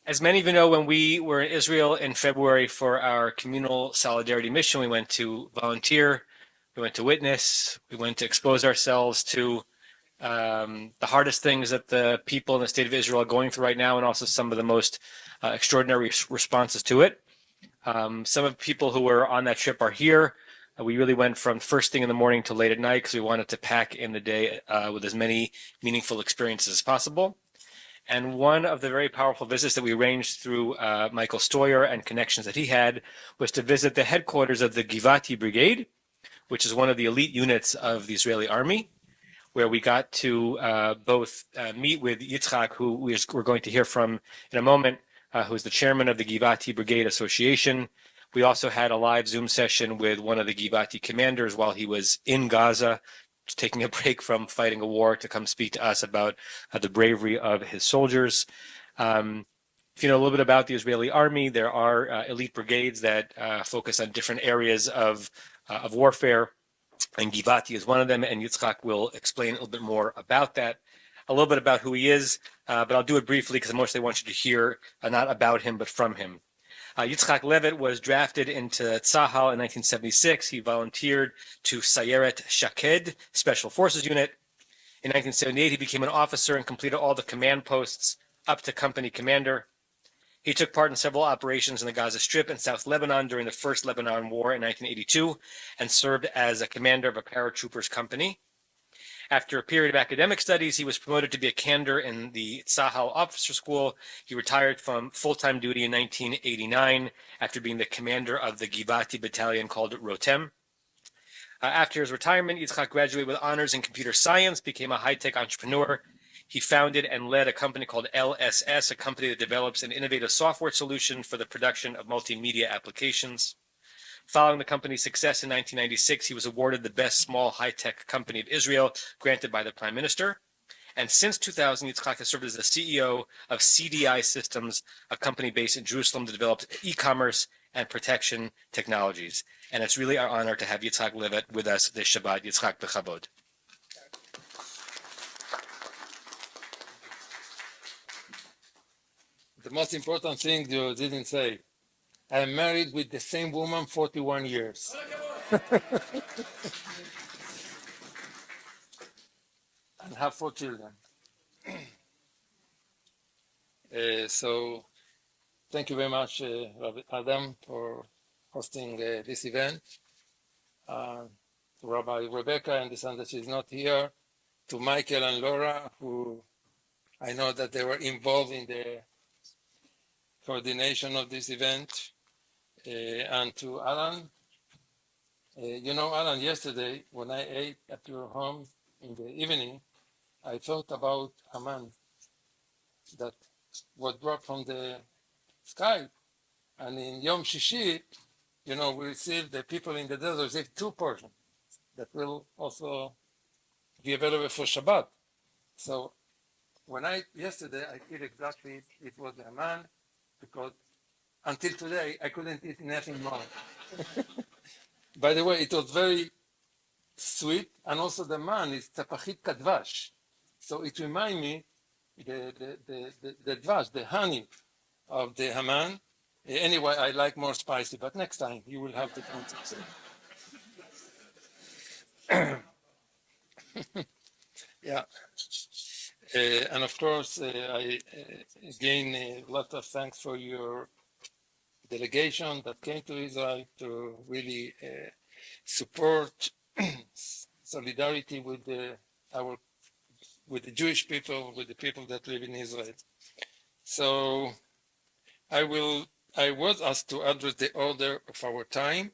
As many of you know, when we were in Israel in February for our communal solidarity mission, we went to volunteer, we went to witness, we went to expose ourselves to the hardest things that the people in the state of Israel are going through right now, and also some of the most extraordinary responses to it. Some of the people who were on that trip are here. We really went from first thing in the morning to late at night because we wanted to pack in the day with as many meaningful experiences as possible. And one of the very powerful visits that we arranged through Michael Stoyer and connections that he had was to visit the headquarters of the Givati Brigade, which is one of the elite units of the Israeli army, where we got to both meet with Itzhak, who we're going to hear from in a moment, who is the chairman of the Givati Brigade Association. We also had a live Zoom session with one of the Givati commanders while he was in Gaza, taking a break from fighting a war to come speak to us about the bravery of his soldiers. If you know a little bit about the Israeli army, there are elite brigades that focus on different areas of warfare, and Givati is one of them, and Yitzhak will explain a little bit more about that, a little bit about who he is, but I'll do it briefly because I mostly want you to hear not about him, but from him. Yitzhak Levitt was drafted into Tzahal in 1976. He volunteered to Sayeret Shaked, Special Forces Unit. In 1978, he became an officer and completed all the command posts up to company commander. He took part in several operations in the Gaza Strip and South Lebanon during the First Lebanon War in 1982 and served as a commander of a paratroopers company. After a period of academic studies, he was promoted to be a commander in the Tzahal Officer School. He retired from full-time duty in 1989 after being the commander of the Givati battalion called Rotem. After his retirement, Itzhak graduated with honors in computer science, became a high-tech entrepreneur. He founded and led a company called LSS, a company that develops an innovative software solution for the production of multimedia applications. Following the company's success in 1996, he was awarded the Best Small High-Tech Company of Israel, granted by the Prime Minister. And since 2000, Itzhak has served as the CEO of CDI Systems, a company based in Jerusalem that develops e-commerce and protection technologies. And it's really our honor to have Yitzhak Levitt with us this Shabbat. Yitzhak, b'chavod. The most important thing you didn't say, I am married with the same woman 41 years. And have 4 children. So thank you very much, Rabbi Adam, for hosting this event. To Rabbi Rebecca, I understand that she's not here. To Michael and Laura, who I know that they were involved in the coordination of this event. And to Alan. You know, Alan, yesterday when I ate at your home in the evening, I thought about a man that was dropped from the sky. And in Yom Shishi, you know, we received, the people in the desert received 2 portions that will also be available for Shabbat. So when yesterday, I feel exactly it was a man, because until today, I couldn't eat nothing more. By the way, it was very sweet, and also the man is tapachit kadvash. So it reminds me the dvash, the honey of the Haman. Anyway, I like more spicy, but next time you will have the chance. Yeah. And of course, I again a lot of thanks for your delegation that came to Israel to really support solidarity with the Jewish people, with the people that live in Israel. So I was asked to address the order of our time,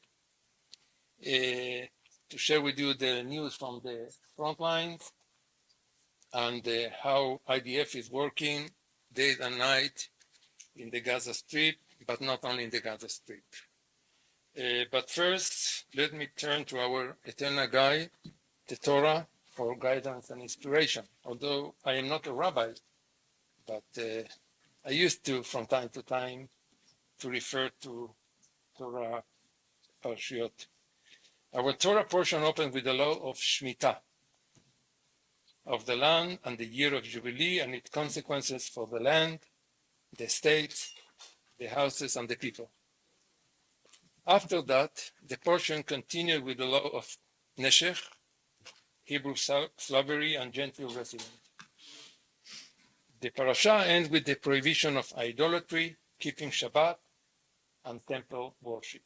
to share with you the news from the front lines and how IDF is working day and night in the Gaza Strip, but not only in the Gaza Strip. But first, let me turn to our eternal guide, the Torah, for guidance and inspiration. Although I am not a rabbi, but I used to, from time to time, to refer to Torah Parshiot. Our Torah portion opens with the law of Shemitah, of the land and the year of Jubilee and its consequences for the land, the states, the houses, and the people. After that, the portion continued with the law of Neshech, Hebrew slavery, and Gentile resident. The parasha ends with the prohibition of idolatry, keeping Shabbat, and temple worship.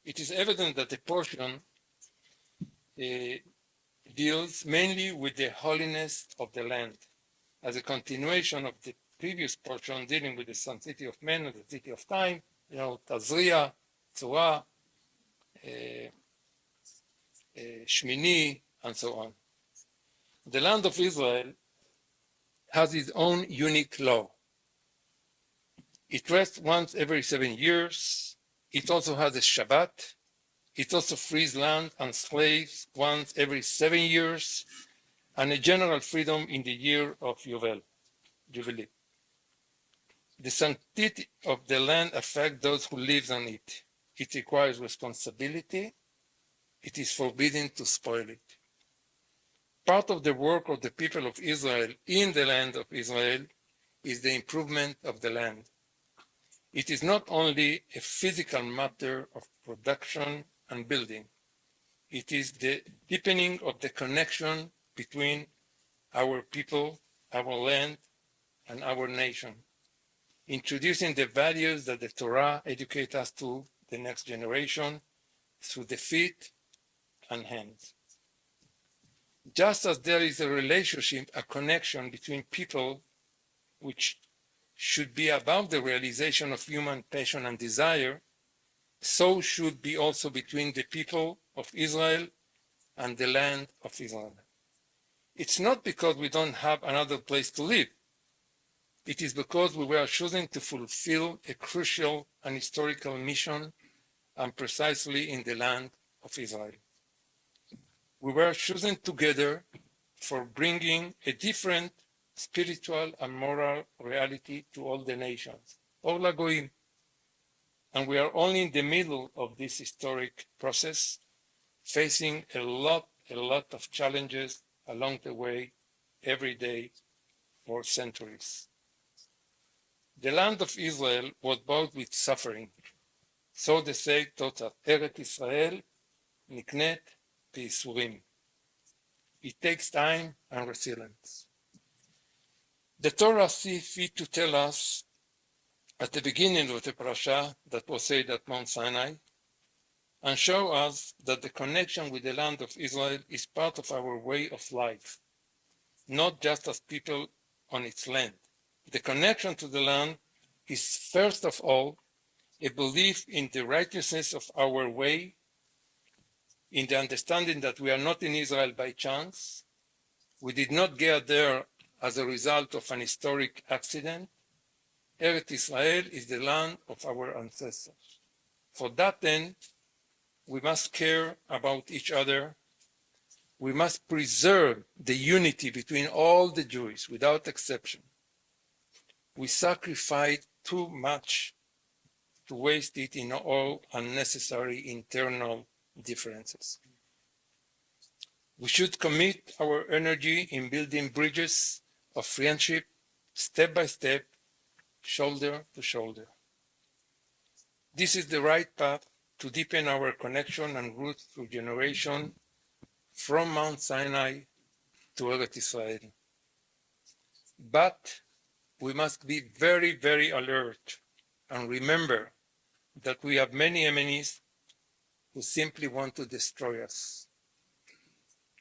It is evident that the portion deals mainly with the holiness of the land, as a continuation of the previous portion dealing with the sanctity of men and the sanctity of time, Tazria, Tzura, Shmini, and so on. The land of Israel has its own unique law. It rests once every 7 years. It also has a Shabbat. It also frees land and slaves once every 7 years, and a general freedom in the year of Jubilee. The sanctity of the land affects those who live on it. It requires responsibility. It is forbidden to spoil it. Part of the work of the people of Israel in the land of Israel is the improvement of the land. It is not only a physical matter of production and building. It is the deepening of the connection between our people, our land, and our nation, introducing the values that the Torah educates us to the next generation through the feet and hands. Just as there is a relationship, a connection between people which should be about the realization of human passion and desire, so should be also between the people of Israel and the land of Israel. It's not because we don't have another place to live. It is because we were choosing to fulfill a crucial and historical mission, and precisely in the land of Israel. We were chosen together for bringing a different spiritual and moral reality to all the nations, all Goyim. And we are only in the middle of this historic process, facing a lot of challenges along the way, every day, for centuries. The land of Israel was bought with suffering. So the sage taught us, Eretz Israel niknet b'yisurim. It takes time and resilience. The Torah sees fit to tell us at the beginning of the parasha that was said at Mount Sinai, and show us that the connection with the land of Israel is part of our way of life, not just as people on its land. The connection to the land is first of all a belief in the righteousness of our way, in the understanding that we are not in Israel by chance. We did not get there as a result of an historic accident. Eretz Israel is the land of our ancestors. For that end, we must care about each other. We must preserve the unity between all the Jews without exception. We sacrifice too much to waste it in all unnecessary internal differences. We should commit our energy in building bridges of friendship, step by step, shoulder to shoulder. This is the right path to deepen our connection and roots through generation from Mount Sinai to Eretz Israel. But we must be very, very alert and remember that we have many enemies who simply want to destroy us.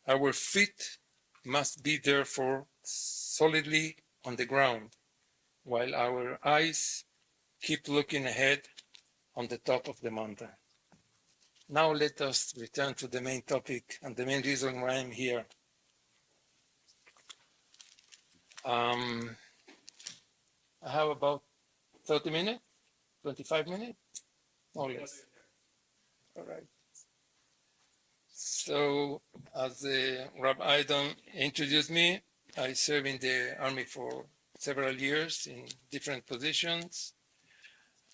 Our feet must be therefore solidly on the ground, while our eyes keep looking ahead on the top of the mountain. Now let us return to the main topic and the main reason why I'm here. I have about 30 minutes, 25 minutes, more or less. All right. So, as Rabbi Adam introduced me, I served in the Army for several years in different positions.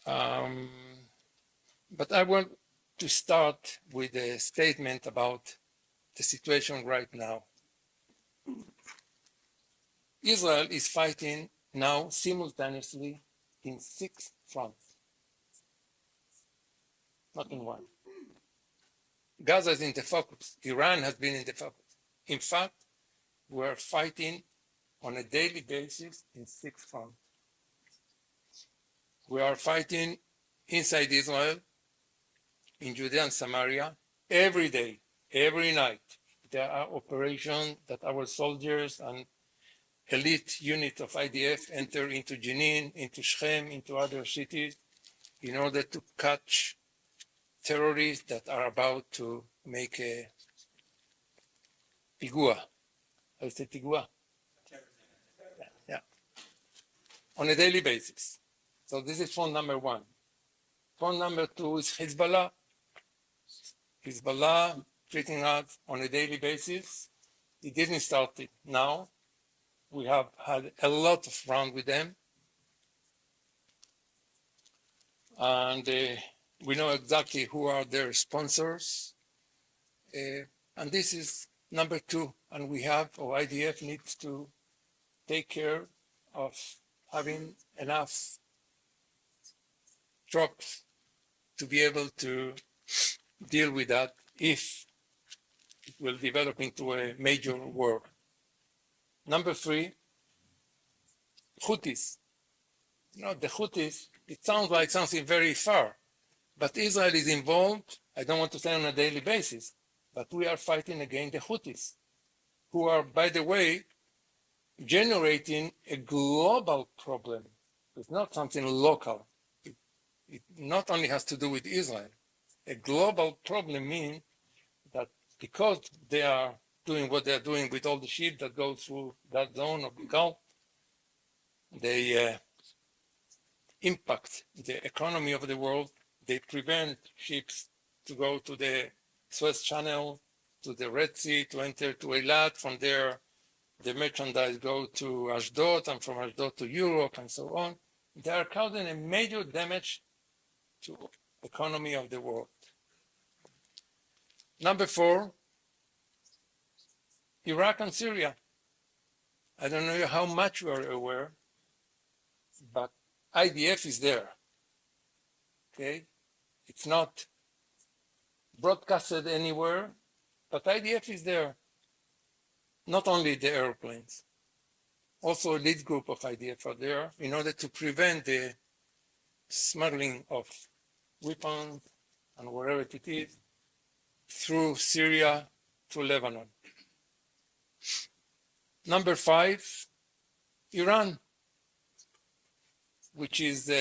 But I want to start with a statement about the situation right now. Israel is fighting now simultaneously in 6 fronts, not in one. Gaza is in the focus. Iran has been in the focus. In fact, we're fighting on a daily basis in 6 fronts. We are fighting inside Israel, in Judea and Samaria, every day, every night. There are operations that our soldiers and elite units of IDF enter into Jenin, into Shechem, into other cities in order to catch terrorists that are about to make a pigua. I say pigua? Yeah. On a daily basis. So this is front number 1. Front number 2 is Hezbollah. Hezbollah treating us on a daily basis. It didn't start it now. We have had a lot of rounds with them. And we know exactly who are their sponsors. And this is number 2. And we have, or IDF needs to take care of having enough troops to be able to deal with that if it will develop into a major war. Number 3, Houthis. The Houthis, it sounds like something very far, but Israel is involved, I don't want to say on a daily basis, but we are fighting against the Houthis, who are, by the way, generating a global problem. It's not something local. It not only has to do with Israel. A global problem means that because they are doing what they're doing with all the ships that go through that zone of the Gulf, they impact the economy of the world. They prevent ships to go to the Suez Channel, to the Red Sea, to enter to Eilat. From there, the merchandise go to Ashdod, and from Ashdod to Europe, and so on. They are causing a major damage to the economy of the world. Number 4, Iraq and Syria. I don't know how much you are aware, but IDF is there. Okay? It's not broadcasted anywhere, but IDF is there. Not only the airplanes, also a lead group of IDF are there in order to prevent the smuggling of weapons and wherever it is through Syria to Lebanon. Number 5, Iran, which is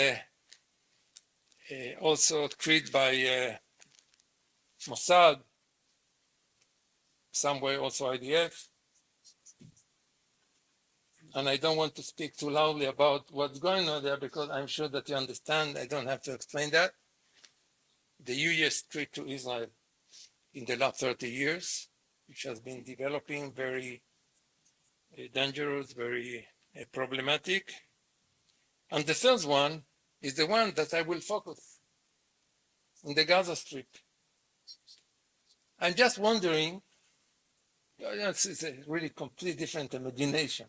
also treated by Mossad, some way also IDF. And I don't want to speak too loudly about what's going on there because I'm sure that you understand. I don't have to explain that. The US threat to Israel in the last 30 years, which has been developing very dangerous, very problematic. And the third one is the one that I will focus on, the Gaza Strip. I'm just wondering, it's a really completely different imagination.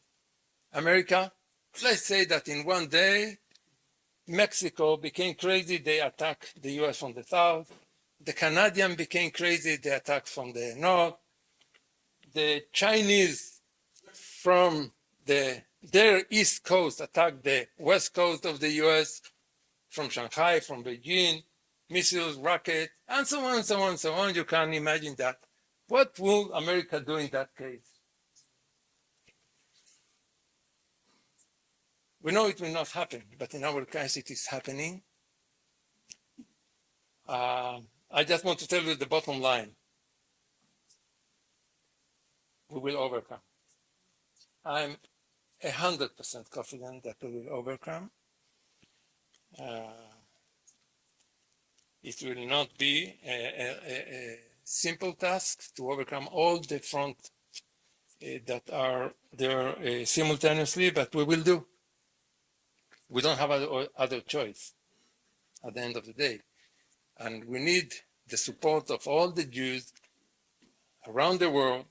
America, let's say that in one day, Mexico became crazy, they attacked the US from the south. The Canadians became crazy, they attacked from the north. The Chinese from their east coast attacked the west coast of the US, from Shanghai, from Beijing, missiles, rockets, and so on, so on, so on. You can imagine that. What will America do in that case? We know it will not happen, but in our case it is happening. I just want to tell you the bottom line. We will overcome. I'm 100% confident that we will overcome. It will not be a simple task to overcome all the fronts that are there simultaneously, but we will do. We don't have other choice at the end of the day. And we need the support of all the Jews around the world,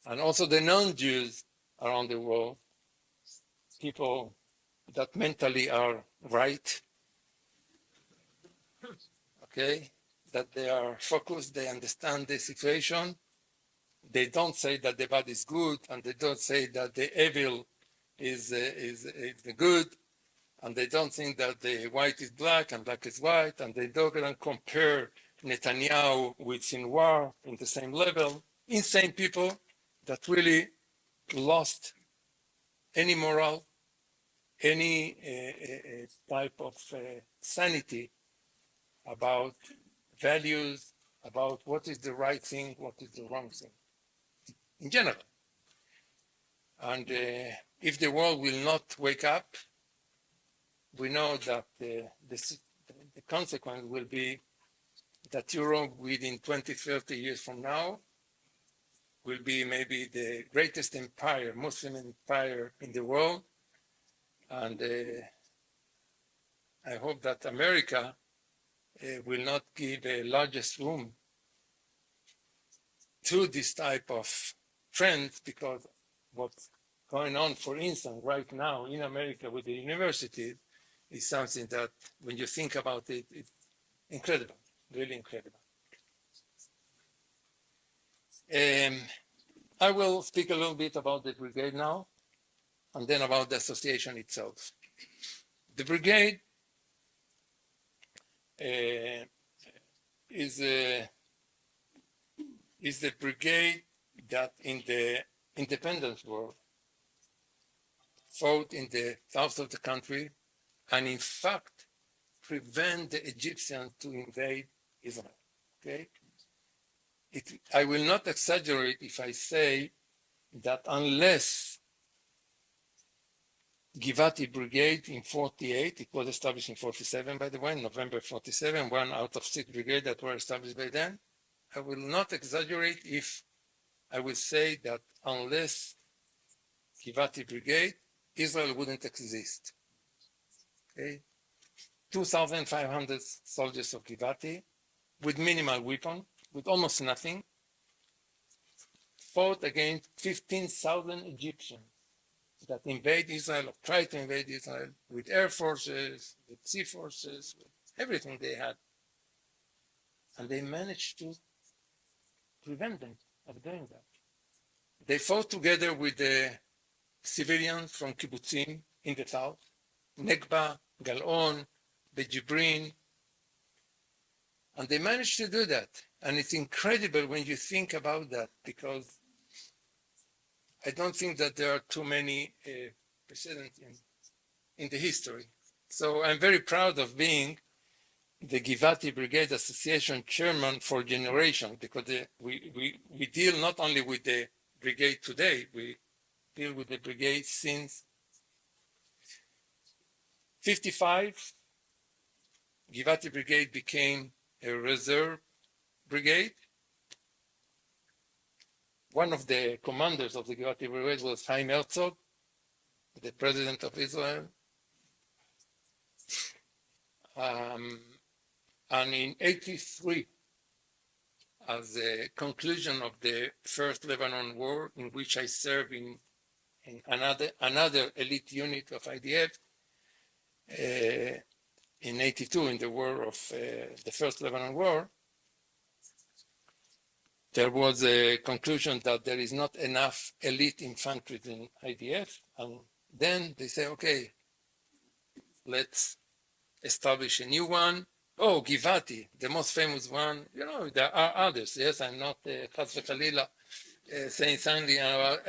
and also the non-Jews around the world, people that mentally are right, okay, that they are focused, they understand the situation. They don't say that the bad is good, and they don't say that the evil is the good, and they don't think that the white is black and black is white, and they don't compare Netanyahu with Sinwar in the same level. Insane people that really lost any moral, any type of sanity about values, about what is the right thing, what is the wrong thing, in general. And if the world will not wake up, we know that the consequence will be that Europe within 20, 30 years from now will be maybe the greatest empire, Muslim empire in the world. And I hope that America will not give the largest room to this type of trends, because what's going on, for instance, right now in America with the universities is something that when you think about it, it's incredible, really incredible. I will speak a little bit about the brigade now, and then about the association itself. The brigade is the brigade that in the independence war fought in the south of the country, and in fact prevent the Egyptians to invade Israel. Okay, I will not exaggerate if I say that unless Givati Brigade in 48, it was established in 47, by the way, November 47, 1 out of 6 brigades that were established by then. I will not exaggerate if I will say that unless Givati Brigade, Israel wouldn't exist. Okay? 2,500 soldiers of Givati with minimal weapon, with almost nothing, fought against 15,000 Egyptians that invade Israel, or tried to invade Israel, with air forces, with sea forces, with everything they had. And they managed to prevent them of doing that. They fought together with the civilians from kibbutzim in the south, Nekba, Galon, Bejibrin, and they managed to do that. And it's incredible when you think about that, because I don't think that there are too many precedents in the history. So I'm very proud of being the Givati Brigade Association chairman for generations, because we deal not only with the brigade today, we deal with the brigade since 55. Givati Brigade became a reserve brigade. One of the commanders of the Givati Brigade was Chaim Herzog, the president of Israel. And in 83, as a conclusion of the First Lebanon War, in which I served in another elite unit of IDF, in 82, in the war of the First Lebanon War, there was a conclusion that there is not enough elite infantry in IDF, and then they say, okay, let's establish a new one. Oh, Givati, the most famous one. You know, there are others. Yes, I'm not Chas v'Chalila saying something about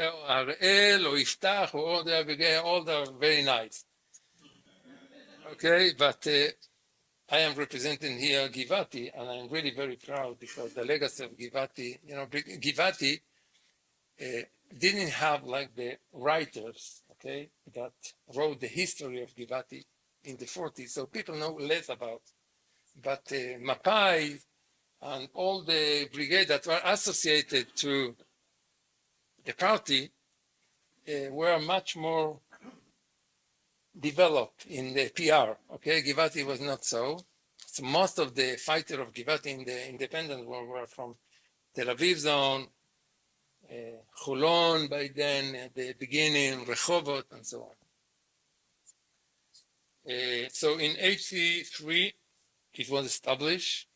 Ariel or Iftach or all the brigade. All they are very nice. Okay, but I am representing here Givati, and I'm really very proud, because the legacy of Givati, you know, Givati didn't have like the writers, okay, that wrote the history of Givati in the 40s, so people know less about. But Mapai and all the brigades that were associated to the party were much more developed in the PR. Okay, Givati was not so. So most of the fighters of Givati in the independence war were from Tel Aviv zone, Chulon by then, at the beginning, Rehovot, and so on. So in 83, it was established.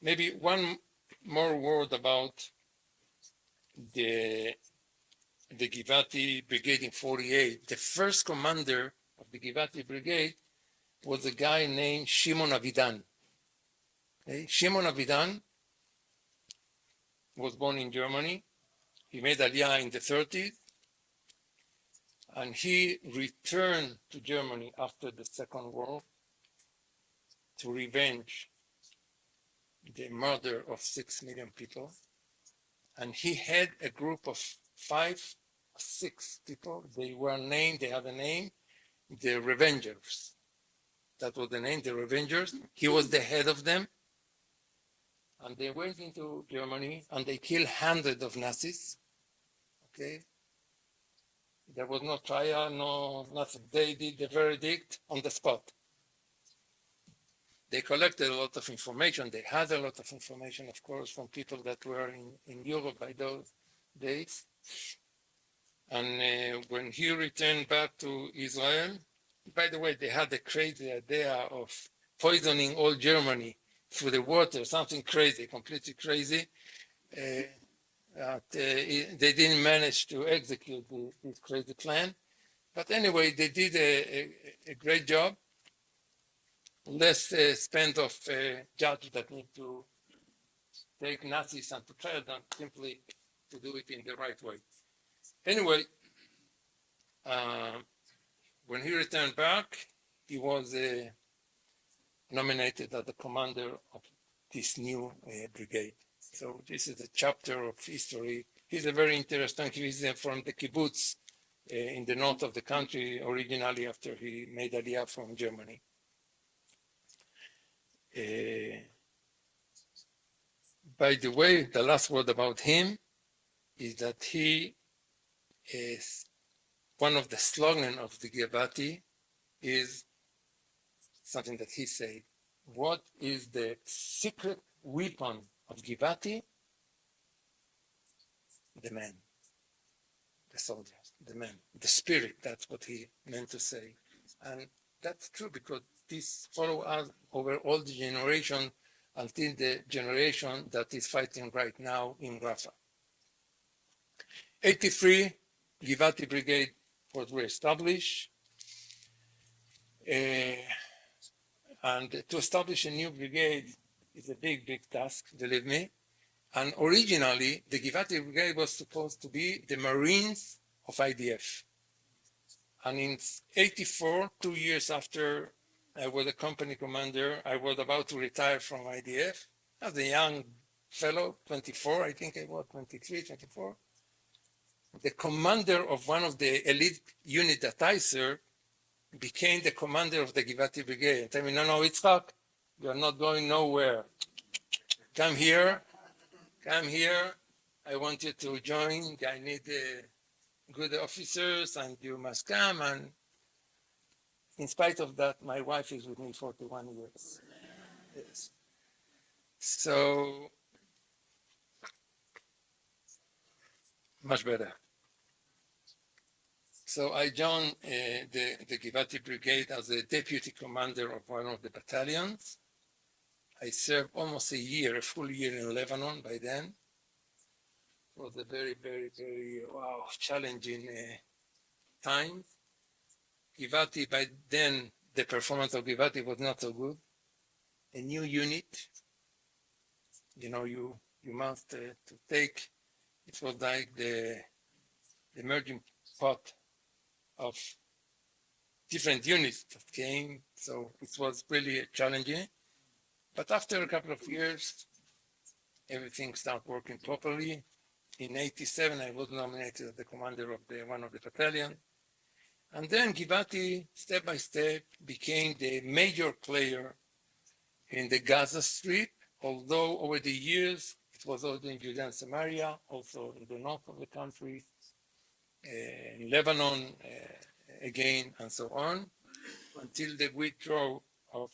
Maybe one more word about the Givati Brigade in 48. The first commander of the Givati Brigade was a guy named Shimon Avidan. Okay? Shimon Avidan was born in Germany. He made Aliyah in the 30s, and he returned to Germany after the Second War to revenge the murder of 6 million people. And he had a group of 6 people. They were named, they had a name, the Revengers. That was the name, the Revengers. He was the head of them. And they went into Germany and they killed hundreds of Nazis. Okay. There was no trial, no nothing. They did the verdict on the spot. They collected a lot of information. They had a lot of information, of course, from people that were in Europe by those days. And when he returned back to Israel, by the way, they had the crazy idea of poisoning all Germany through the water, something crazy, completely crazy. They didn't manage to execute this crazy plan. But anyway, they did a great job. Less spend of judges that need to take Nazis and to try them, simply to do it in the right way. Anyway, when he returned back, he was nominated as the commander of this new brigade. So this is a chapter of history. He's a very interesting, he's from the kibbutz in the north of the country, originally after he made Aliyah from Germany. By the way, the last word about him is that he is one of the slogan of the Givati is something that he said. What is the secret weapon of Givati? The man, the soldiers, the man, the spirit. That's what he meant to say. And that's true because this follow us over all the generation until the generation that is fighting right now in Rafah. 83, Givati Brigade was reestablished. And to establish a new brigade is a big, big task, believe me. And originally, the Givati Brigade was supposed to be the Marines of IDF. And in 84, 2 years after I was a company commander, I was about to retire from IDF. As a young fellow, 24, I think I was 23, 24. The commander of one of the elite units that I served became the commander of the Givati Brigade. And tell me, no, Itzhak, you're not going nowhere. Come here. I want you to join. I need good officers and you must come. And in spite of that, my wife is with me 41 years. Yes. So, much better. So I joined the Givati Brigade as a deputy commander of one of the battalions. I served almost a full year in Lebanon by then. It was a very, very, very, challenging time. Givati, by then, the performance of Givati was not so good. A new unit, you must to take, it was like the merging pot of different units that came, so it was really challenging. But after a couple of years, everything started working properly. In 87, I was nominated as the commander of one of the battalion. And then Givati, step by step, became the major player in the Gaza Strip, although over the years, it was also in Judea and Samaria, also in the north of the country, in Lebanon, again, and so on, until the withdrawal of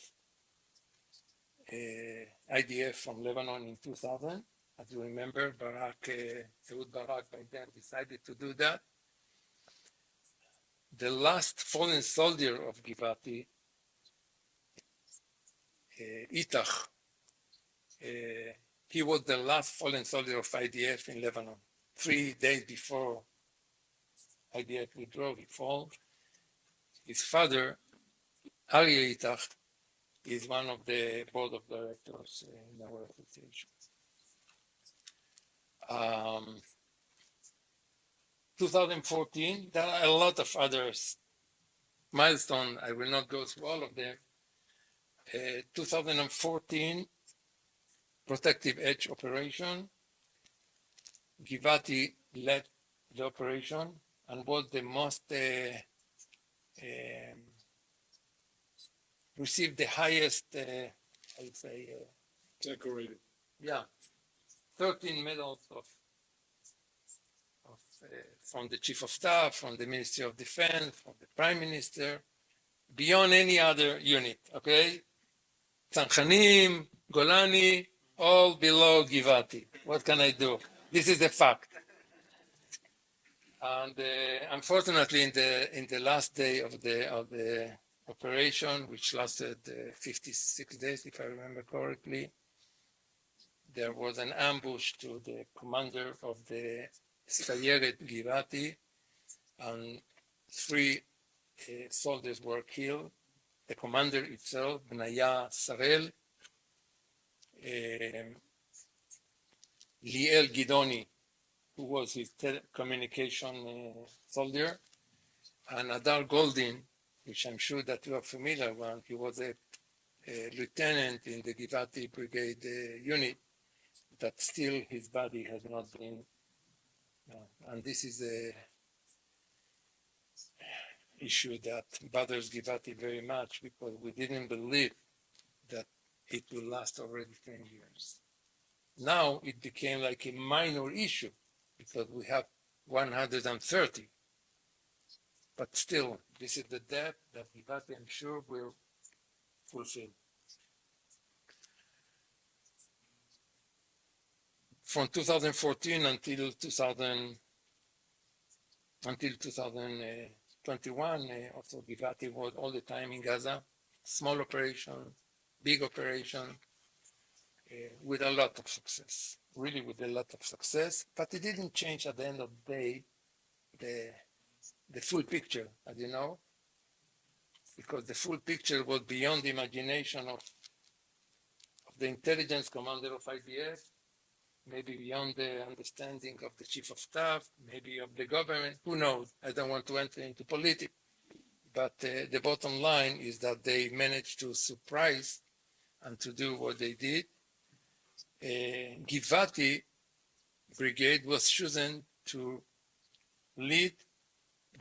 IDF from Lebanon in 2000. As you remember, Ehud Barak by then decided to do that. The last fallen soldier of Givati Itzhak, he was the last fallen soldier of IDF in Lebanon. 3 days before IDF withdrew, he fell. His father, Aryeh Itzhak, is one of the board of directors in our association. 2014, there are a lot of others milestones. I will not go through all of them. 2014, protective edge operation. Givati led the operation and was the most, received the highest, I would say, Decorated. yeah, 13 medals from the Chief of Staff, from the Ministry of Defense, from the Prime Minister, beyond any other unit, okay? Tzanchanim, Golani, all below Givati. What can I do? This is a fact. And unfortunately, in the last day of the operation, which lasted 56 days, if I remember correctly, there was an ambush to the commander of the Sayeret Givati, and 3 soldiers were killed. The commander itself, Benaya Sarel, Liel Gidoni, who was his telecommunication soldier, and Adar Goldin, which I'm sure that you are familiar with. He was a lieutenant in the Givati Brigade unit, that still his body has not been, and this is a issue that bothers Givati very much, because we didn't believe that it will last already 10 years. Now it became like a minor issue because we have 130. But still, this is the debt that Givati, I'm sure, will fulfill. From 2014 until 2021, also Givati was all the time in Gaza, small operation, big operation, with a lot of success, really with a lot of success, but it didn't change at the end of the day the full picture, as you know, because the full picture was beyond the imagination of the intelligence commander of IDF, maybe beyond the understanding of the chief of staff, maybe of the government, who knows? I don't want to enter into politics, but the bottom line is that they managed to surprise and to do what they did. Givati Brigade was chosen to lead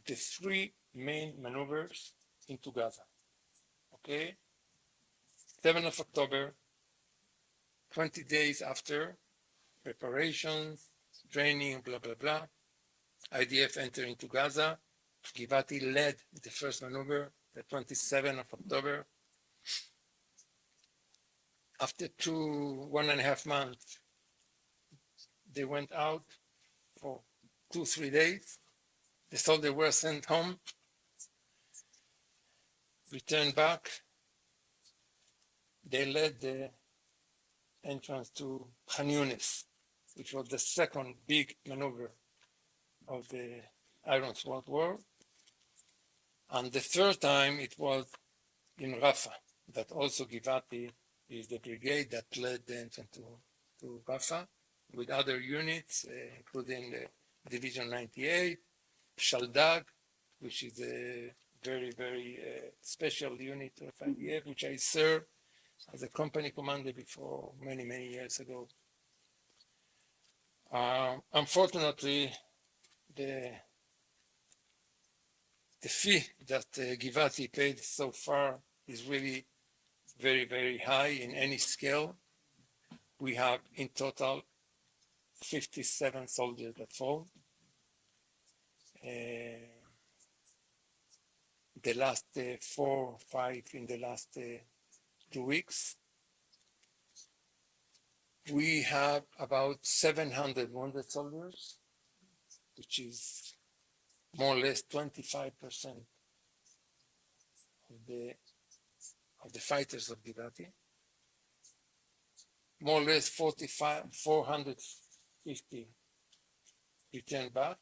the 3 main maneuvers into Gaza. Okay? 7th of October, 20 days after, preparations, training, blah, blah, blah. IDF entered into Gaza. Givati led the first maneuver, the 27th of October. After 1.5 months, they went out for 2-3 days. The soldiers were sent home, returned back. They led the entrance to Khan Yunis, which was the second big maneuver of the Iron Sword War. And the third time it was in Rafah, that also Givati is the brigade that led the entrance to Rafah with other units, including the Division 98, Shaldag, which is a very, very special unit of IDF, which I served as a company commander before many, many years ago. Unfortunately, the fee that Givati paid so far is really very, very high in any scale. We have in total 57 soldiers that fall. The last 4 or 5 in the last 2 weeks. We have about 700 wounded soldiers, which is more or less 25% of the fighters of Givati. more or less 450 returned back,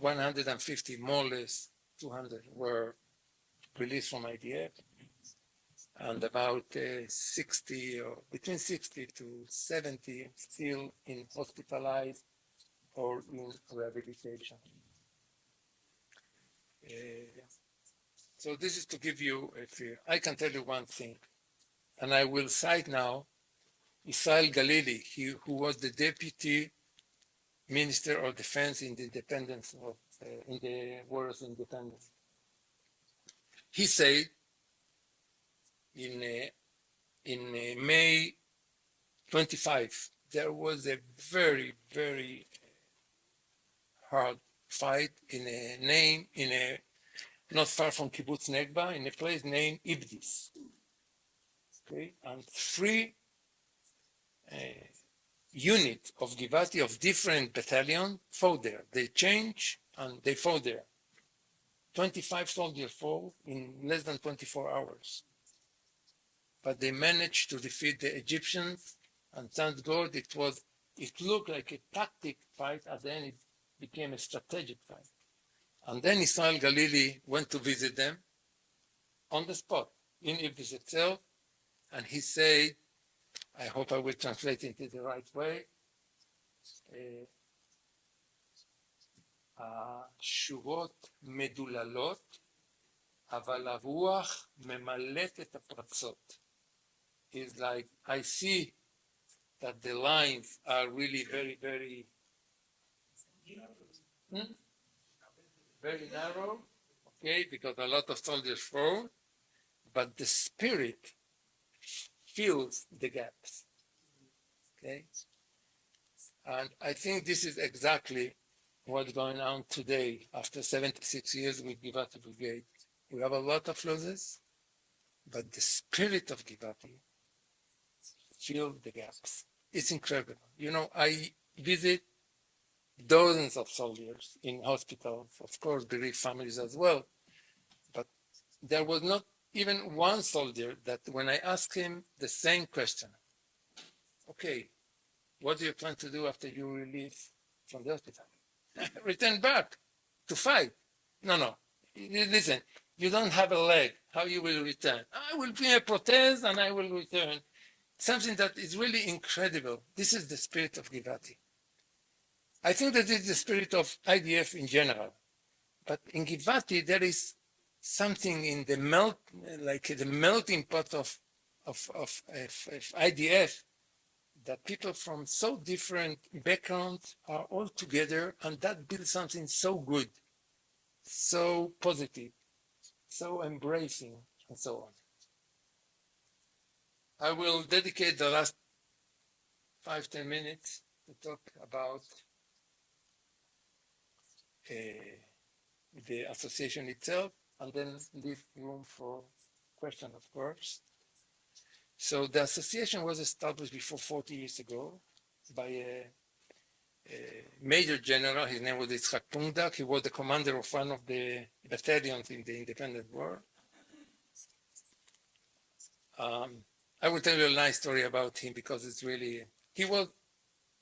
150, more or less 200 were released from IDF, and about 60 or between 60 to 70 still in hospitalized or in rehabilitation. So this is to give you a feel. I can tell you one thing, and I will cite now Israel Galili, who was the deputy minister of defense in the independence of in the Wars of Independence. He said in May 25, there was a very, very hard fight in a not far from Kibbutz Negba, in a place named Ibdis. Okay, and three units of Givati of different battalions fought there. They changed and they fought there. 25 soldiers fought in less than 24 hours. But they managed to defeat the Egyptians, and thank God it looked like a tactic fight, and then it became a strategic fight. And then Israel Galili went to visit them on the spot in Iblis itself, and he said, I hope I will translate it in the right way, השורות מדוללות, אבל הרוח ממלאת את הפרצות. It's like, I see that the lines are really very, very, very narrow, okay, because a lot of soldiers fall, but the spirit fills the gaps, okay? And I think this is exactly what's going on today after 76 years with Givati Brigade. We have a lot of losses, but the spirit of Givati fills the gaps. It's incredible. You know, I visit dozens of soldiers in hospitals, of course, bereaved families as well, but there was not even one soldier that when I asked him the same question, okay, what do you plan to do after you release from the hospital? Return back to fight. No. Listen, you don't have a leg. How you will return? I will be a prothese and I will return. Something that is really incredible. This is the spirit of Givati. I think that it's the spirit of IDF in general. But in Givati, there is something in the melting pot of IDF, that people from so different backgrounds are all together, and that builds something so good, so positive, so embracing, and so on. I will dedicate the last 5-10 minutes to talk about the association itself, and then leave room for questions, of course. So the association was established before 40 years ago by a major general. His name was Itzhak. He was the commander of one of the battalions in the independent war. I will tell you a nice story about him because it's really, he was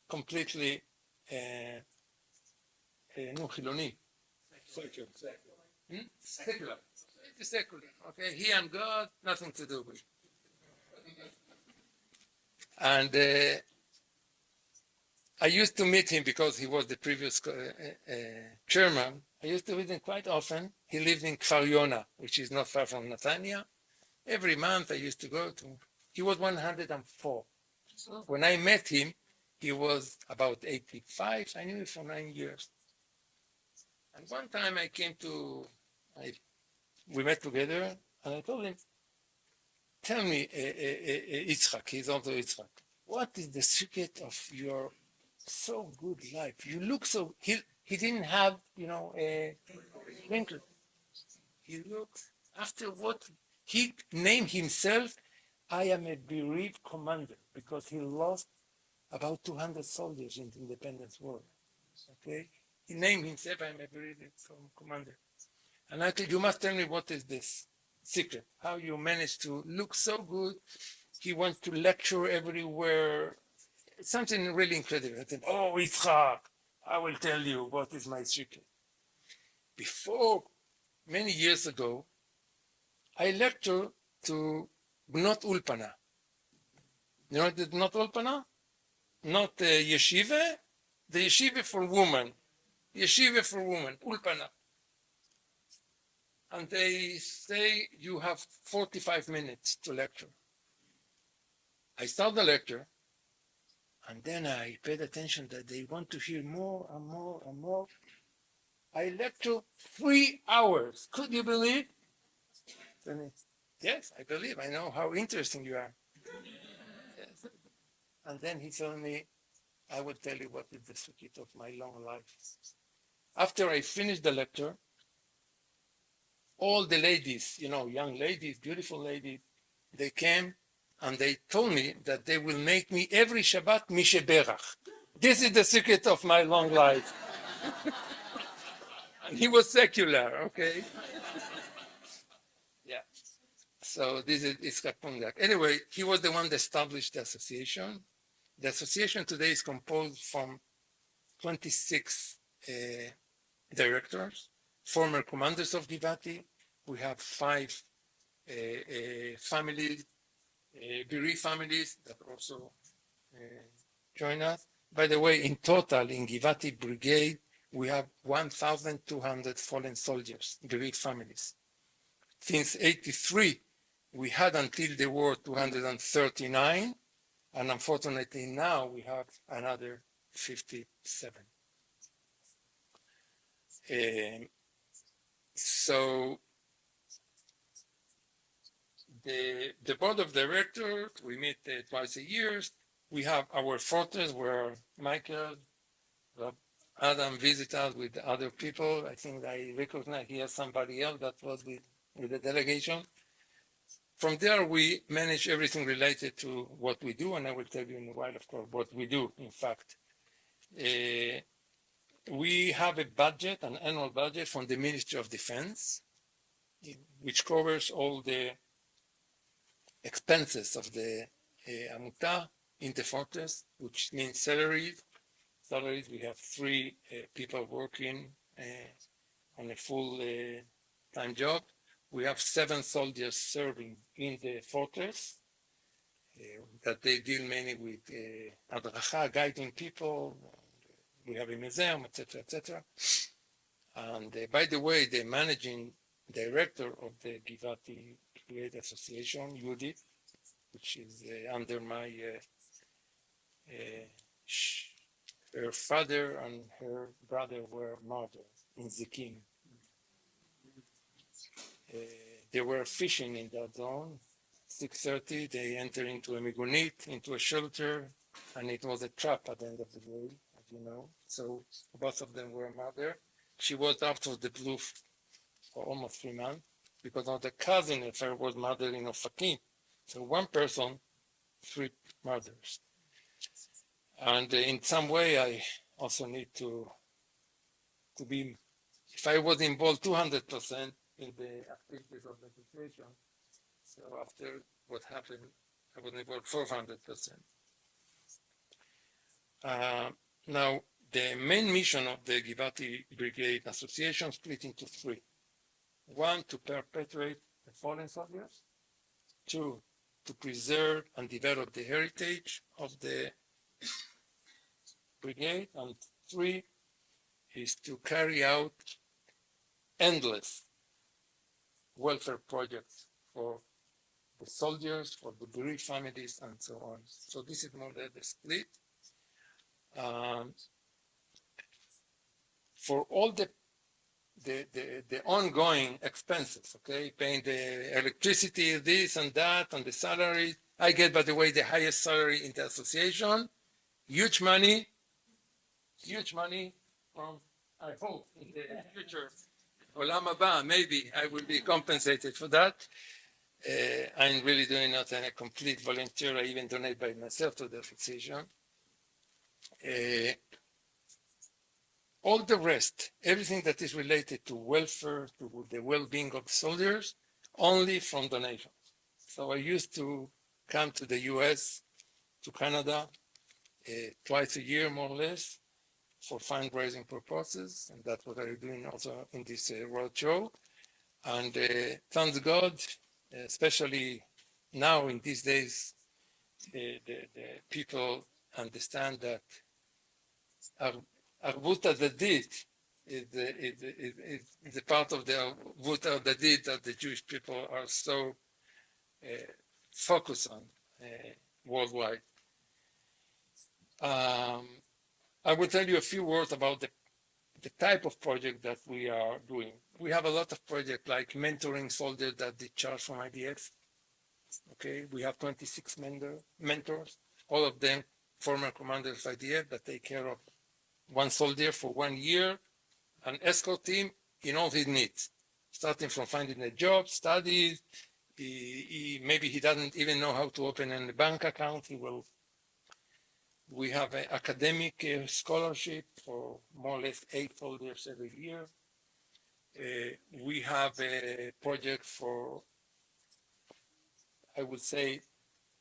completely Chiloni. Secular. Secular. Okay, he and God, nothing to do with. And I used to meet him because he was the previous chairman. I used to meet him quite often. He lived in Kfar Yona, which is not far from Netanya. Every month I used to go to. He was 104. When I met him, he was about 85. I knew him for 9 years. And one time I came to, we met together, and I told him, tell me, Itzhak, he's also Itzhak, what is the secret of your so good life? You look so, he didn't have, a wrinkle. He looked, after what he named himself, I am a bereaved commander, because he lost about 200 soldiers in the independence war. Okay? He named himself, I am a bereaved commander. And I said, you must tell me what is this secret, how you managed to look so good He went to lecture everywhere. It's something really incredible. I said, oh, Itzhak, I will tell you what is my secret. Before, many years ago, I lectured to Bnot Ulpana. You know the Bnot Ulpana? Not yeshiva, the yeshiva for women. Yeshiva for women, Ulpana. And they say you have 45 minutes to lecture. I start the lecture, and then I paid attention that they want to hear more and more and more. I lecture 3 hours. Could you believe? Yes, I believe. I know how interesting you are. Yes. And then he told me, I will tell you what is the secret of my long life. After I finished the lecture, all the ladies, young ladies, beautiful ladies, they came and they told me that they will make me every Shabbat misheberach. This is the secret of my long life. And he was secular, okay? Yeah. So this is Itzhak Pundak. Anyway, he was the one that established the association. The association today is composed from 26 directors, former commanders of Givati. We have 5 families, bereaved families that also join us. By the way, in total, in Givati Brigade, we have 1,200 fallen soldiers, bereaved families. Since '83, we had until the war 239, and unfortunately now we have another 57. So the board of directors, we meet twice a year. We have our fortress where Michael, Adam visit us with other people. I think I recognize here somebody else that was with the delegation. From there, we manage everything related to what we do, and I will tell you in a while, of course, what we do, in fact. We have a budget, an annual budget from the Ministry of Defense, which covers all the expenses of the Amuta in the fortress, which means salaries. We have 3 people working on a full-time job. We have 7 soldiers serving in the fortress that they deal mainly with adracha, guiding people. We have a museum, etc., etc. And by the way, the managing director of the Givati Brigade Association, Judith, which is under my, her father and her brother were murdered in Zikim. They were fishing in that zone. 6:30, they entered into a migunit, into a shelter, and it was a trap at the end of the day, as you know. So both of them were murdered. She was out of the blue for almost 3 months because of the cousin of her was murdered in Ofakim. So one person, 3 murders. And in some way, I also need to be, if I was involved 200% in the activities of the situation, so after what happened, I was involved 400%. Now, the main mission of the Givati Brigade Association split into 3. 1, to perpetuate the fallen soldiers. 2, to preserve and develop the heritage of the brigade. And 3 is to carry out endless welfare projects for the soldiers, for the bereaved families, and so on. So this is more or less the split. For all the ongoing expenses, okay, paying the electricity, this and that, and the salary. I get, by the way, the highest salary in the association. Huge money from, I hope, in the future, Olam Haba, maybe I will be compensated for that. I'm really doing not a complete volunteer. I even donate by myself to the association. All the rest, everything that is related to welfare, to the well-being of soldiers, only from donations. So I used to come to the US, to Canada, twice a year, more or less, for fundraising purposes. And that's what I'm doing also in this roadshow. And thank God, especially now in these days, the people understand that Arvut Adadit is a part of the Arvut Adadit that the Jewish people are so focused on worldwide. I will tell you a few words about the type of project that we are doing. We have a lot of projects like mentoring soldiers that discharge from IDF. Okay, we have 26 mentors, all of them former commanders of IDF that take care of one soldier for 1 year and escort him in all his needs, starting from finding a job, studies. Maybe he doesn't even know how to open a bank account. We have an academic scholarship for more or less 8 soldiers every year. We have a project for, I would say,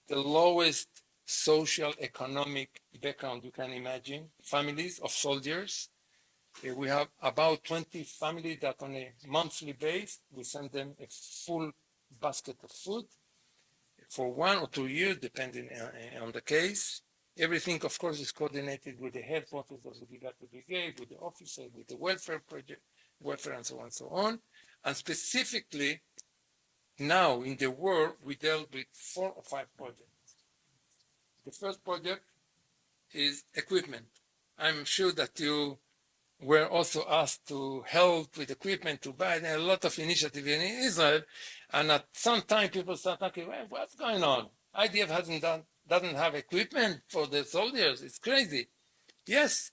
the lowest social economic background you can imagine, families of soldiers. We have about 20 families that on a monthly basis, we send them a full basket of food for 1 or 2 years, depending on the case. Everything, of course, is coordinated with the headquarters of the Givati Brigade, with the officers, with the welfare project, welfare, and so on and so on. And specifically, now in the war, we dealt with 4 or 5 projects. The first project is equipment. I'm sure that you were also asked to help with equipment to buy. There are a lot of initiatives in Israel, and at some time people start thinking, well, what's going on? IDF doesn't have equipment for the soldiers. It's crazy. Yes,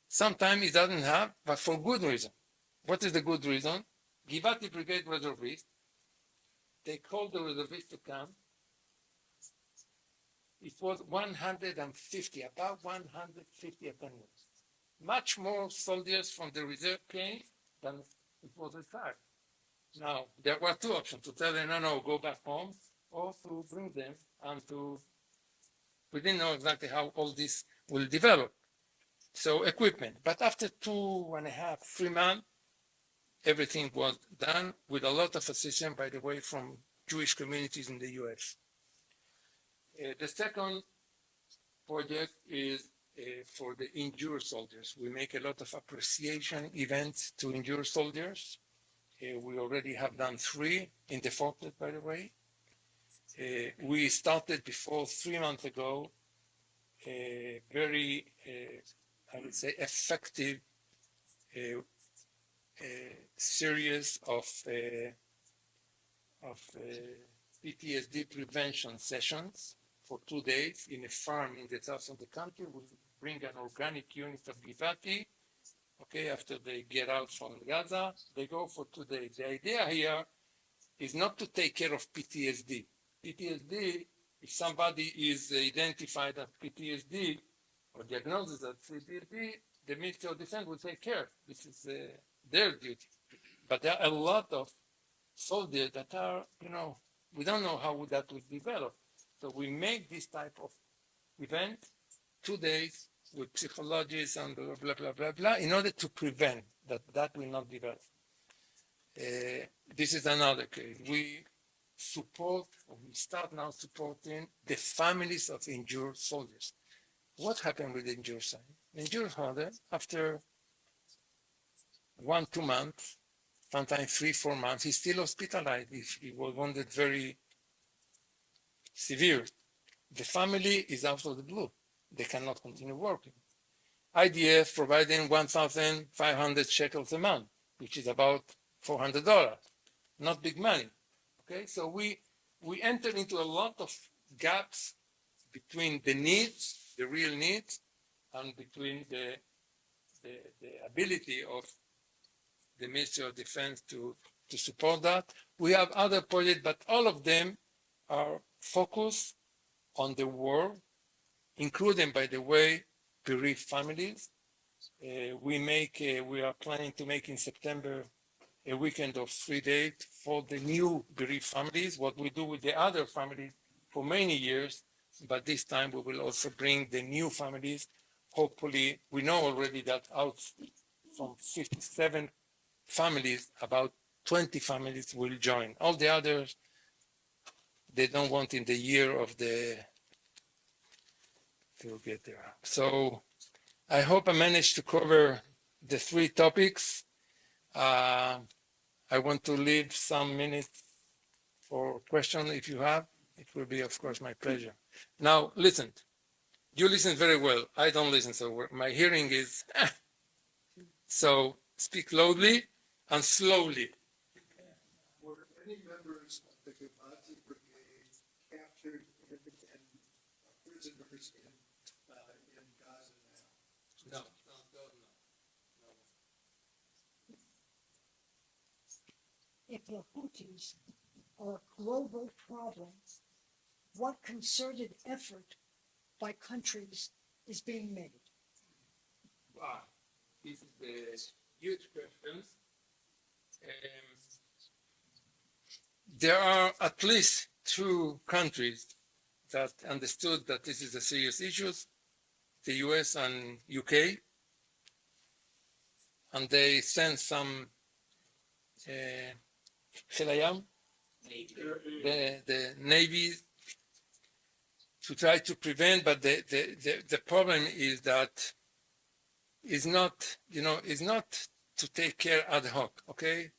sometimes it doesn't have, but for good reason. What is the good reason? Givati Brigade reservists, they called the reservists to come. It was 150, about 150 attendants. Much more soldiers from the reserve came than it was required. Now, there were 2 options, to tell them, no, go back home, or to bring them and we didn't know exactly how all this will develop. So equipment, but after 2.5, 3 months, everything was done with a lot of assistance, by the way, from Jewish communities in the US. The second project is for the injured soldiers. We make a lot of appreciation events to injured soldiers. We already have done 3 in the fortress, by the way. We started before 3 months ago a very, I would say, effective series of PTSD prevention sessions for 2 days in a farm in the south of the country. We bring an organic unit of Givati. Okay, after they get out from Gaza, they go for 2 days. The idea here is not to take care of PTSD. PTSD, if somebody is identified as PTSD or diagnosed as PTSD, the Ministry of Defense will take care. This is their duty. But there are a lot of soldiers that are, we don't know how that will develop. So we make this type of event, 2 days with psychologists and blah, blah, blah, blah, blah, in order to prevent that will not develop. This is another case. We start now supporting the families of injured soldiers. What happened with the injured soldier? The injured soldier, after 1, 2 months, sometimes 3, 4 months, he's still hospitalized. He was wounded very severe. The family is out of the blue. They cannot continue working. IDF providing 1,500 shekels a month, which is about $400. Not big money. Okay, so we enter into a lot of gaps between the needs, the real needs, and between the ability of the Ministry of Defense to support that. We have other projects, but all of them are focused on the war, including, by the way, bereaved families. We are planning to make in September a weekend of 3 days for the new bereaved families. What we do with the other families for many years, but this time we will also bring the new families. Hopefully, we know already that out from 57 families, about 20 families will join. All the others, they don't want in the year of the to get there. So I hope I managed to cover the three topics. I want to leave some minutes for questions if you have. It will be, of course, my pleasure. Now, listen. You listen very well. I don't listen so well. My hearing is so speak loudly and slowly. Were any members of the Givati Brigade captured and prisoners in Gaza now? No. If the Houthis are a global problem, what concerted effort by countries is being made? Wow, this is a huge question. There are at least two countries that understood that this is a serious issue, the US and UK, and they sent some the Navy to try to prevent, but the problem is that is not, is not to take care ad hoc, okay?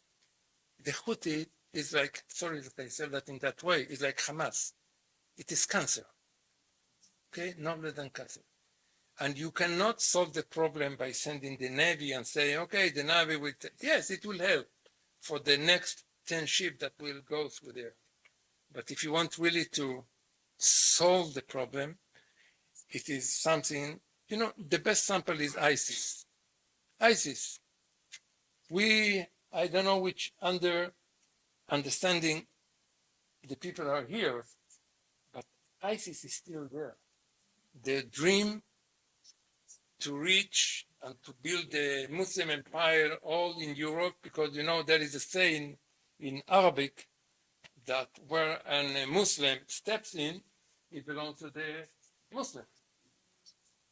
The Houthi is like, sorry that I said that in that way, is like Hamas. It is cancer, okay? Not less than cancer. And you cannot solve the problem by sending the Navy and saying, okay, the Navy will, yes, it will help for the next 10 ships that will go through there. But if you want really to solve the problem, it is something, the best sample is ISIS. ISIS, I don't know which understanding the people are here, but ISIS is still there. The dream to reach and to build the Muslim empire all in Europe, because there is a saying in Arabic that where a Muslim steps in, it belongs to the Muslim.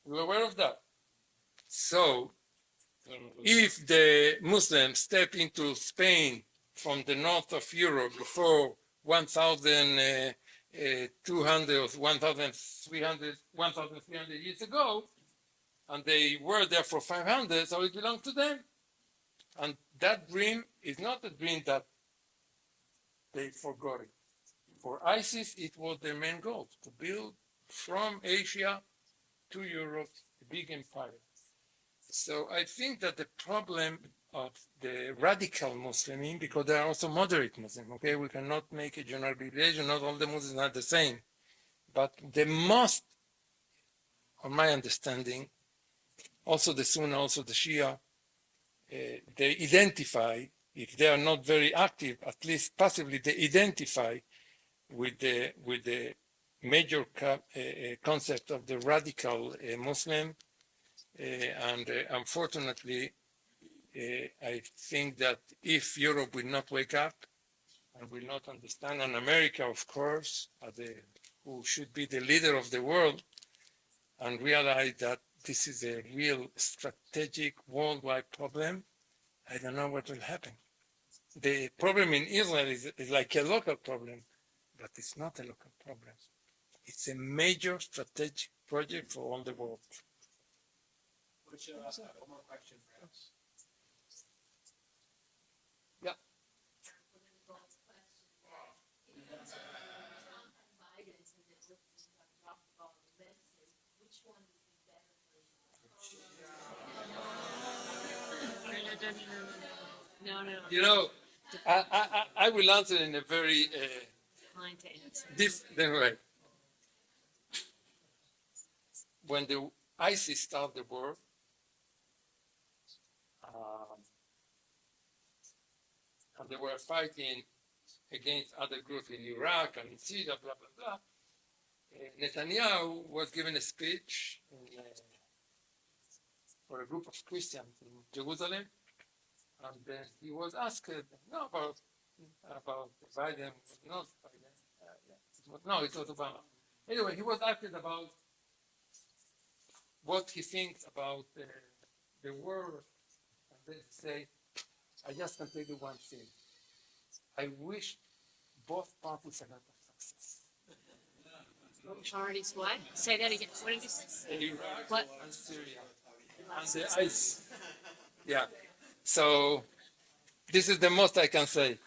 You're aware of that? So, if the Muslims step into Spain from the north of Europe before 1,200 or 1,300 years ago, and they were there for 500, so it belongs to them. And that dream is not a dream that they forgot it. For ISIS, it was their main goal, to build from Asia to Europe a big empire. So I think that the problem of the radical Muslims, because there are also moderate Muslims, okay? We cannot make a generalization, not all the Muslims are the same. But the most, on my understanding, also the Sunni, also the Shia, they identify, if they are not very active, at least passively, they identify with the major concept of the radical Muslim. And unfortunately, I think that if Europe will not wake up and will not understand, and America, of course, who should be the leader of the world, and realize that this is a real strategic worldwide problem, I don't know what will happen. The problem in Israel is like a local problem, but it's not a local problem. It's a major strategic project for all the world. Would you ask one more question, perhaps? Yeah. No. I will answer in a very different way. When the ISIS started the war, and they were fighting against other groups in Iraq and in Syria, blah, blah, blah, Netanyahu was given a speech for a group of Christians in Jerusalem, and then he was asked about Biden, not Biden, No, it was Obama. Anyway, he was asking about what he thinks about the war, and then he said, I just can tell you one thing. I wish both parties a lot of success. Parties what? Say that again. What did you say? Iraq What? and Syria and the ICE. Yeah. So this is the most I can say.